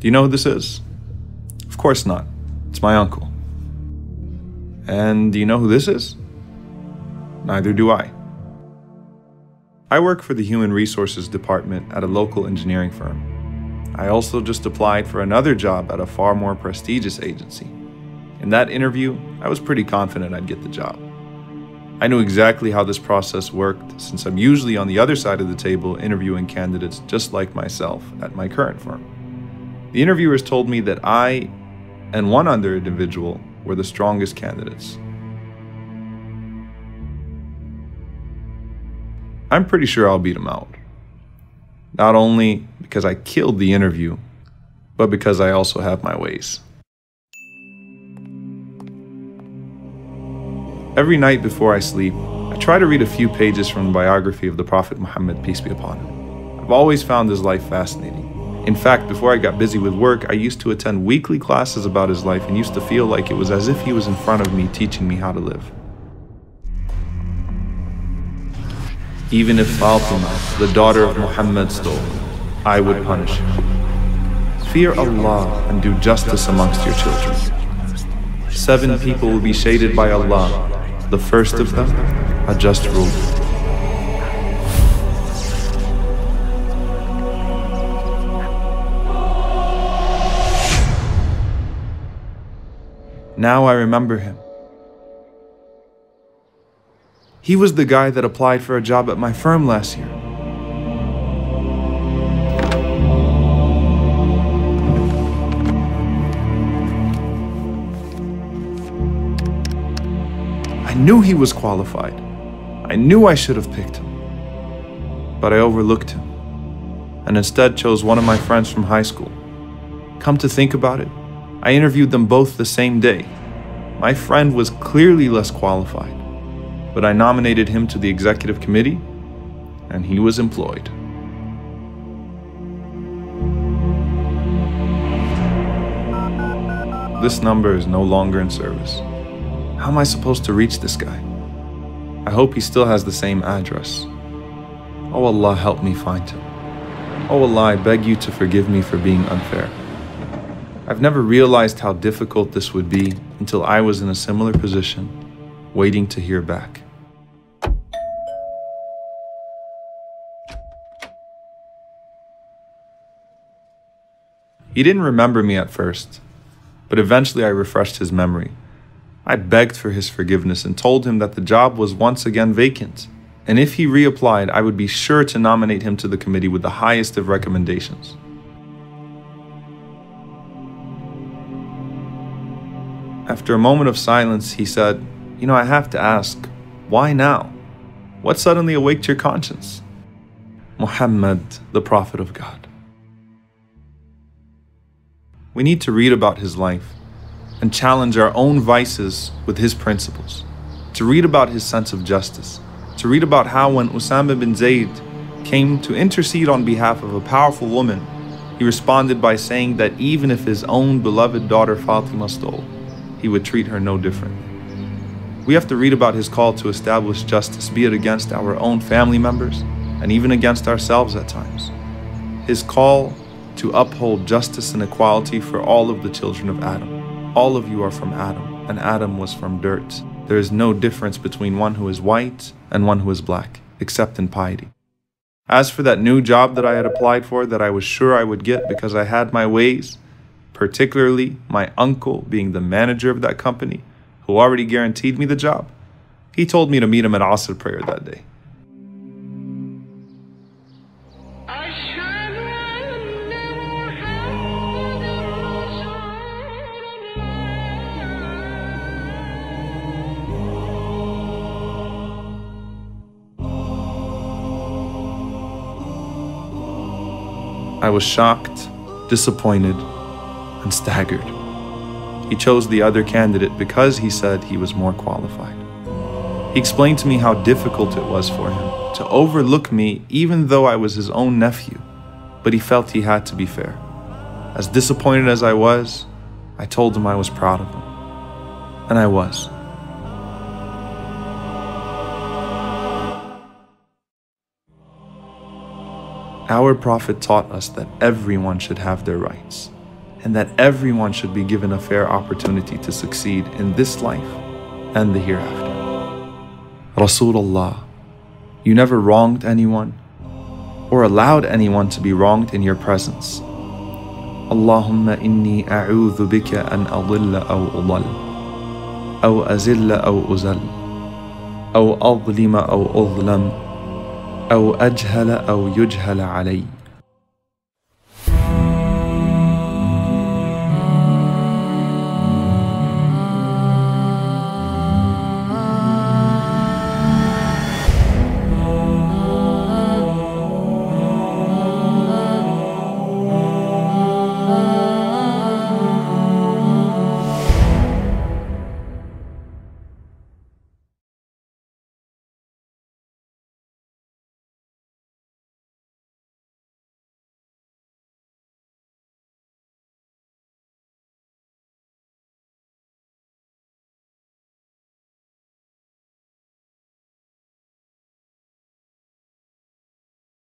Do you know who this is? Of course not. It's my uncle. And do you know who this is? Neither do I. I work for the Human Resources Department at a local engineering firm. I also just applied for another job at a far more prestigious agency. In that interview, I was pretty confident I'd get the job. I knew exactly how this process worked since I'm usually on the other side of the table interviewing candidates just like myself at my current firm. The interviewers told me that I and one other individual were the strongest candidates. I'm pretty sure I'll beat them out. Not only because I killed the interview, but because I also have my ways. Every night before I sleep, I try to read a few pages from the biography of the Prophet Muhammad, peace be upon him. I've always found his life fascinating. In fact, before I got busy with work, I used to attend weekly classes about his life and used to feel like it was as if he was in front of me teaching me how to live. Even if Fatima, the daughter of Muhammad, stole, I would punish her. Fear Allah and do justice amongst your children. 7 people will be shaded by Allah, the first of them, a just ruler. Now I remember him. He was the guy that applied for a job at my firm last year. I knew he was qualified. I knew I should have picked him. But I overlooked him and instead chose one of my friends from high school. Come to think about it, I interviewed them both the same day. My friend was clearly less qualified, but I nominated him to the executive committee and he was employed. This number is no longer in service. How am I supposed to reach this guy? I hope he still has the same address. Oh Allah, help me find him. Oh Allah, I beg you to forgive me for being unfair. I've never realized how difficult this would be until I was in a similar position, waiting to hear back. He didn't remember me at first, but eventually I refreshed his memory. I begged for his forgiveness and told him that the job was once again vacant, and if he reapplied, I would be sure to nominate him to the committee with the highest of recommendations. After a moment of silence, he said, "You know, I have to ask, why now? What suddenly awaked your conscience?" Muhammad, the Prophet of God. We need to read about his life and challenge our own vices with his principles, to read about his sense of justice, to read about how when Usama bin Zayd came to intercede on behalf of a powerful woman, he responded by saying that even if his own beloved daughter Fatima stole, he would treat her no different. We have to read about his call to establish justice, be it against our own family members and even against ourselves at times. His call to uphold justice and equality for all of the children of Adam. All of you are from Adam, and Adam was from dirt. There is no difference between one who is white and one who is black, except in piety. As for that new job that I had applied for that I was sure I would get because I had my ways, particularly my uncle being the manager of that company, who already guaranteed me the job, he told me to meet him at Asr prayer that day. I was shocked, disappointed, and staggered. He chose the other candidate because he said he was more qualified. He explained to me how difficult it was for him to overlook me even though I was his own nephew, but he felt he had to be fair. As disappointed as I was, I told him I was proud of him. And I was. Our Prophet taught us that everyone should have their rights, and that everyone should be given a fair opportunity to succeed in this life and the hereafter. Rasulullah, you never wronged anyone or allowed anyone to be wronged in your presence. Allahumma inni a'udhu bika an adilla aw udal, aw azilla aw uzal, aw adlima aw udlam, aw ajhala aw yujhala alay.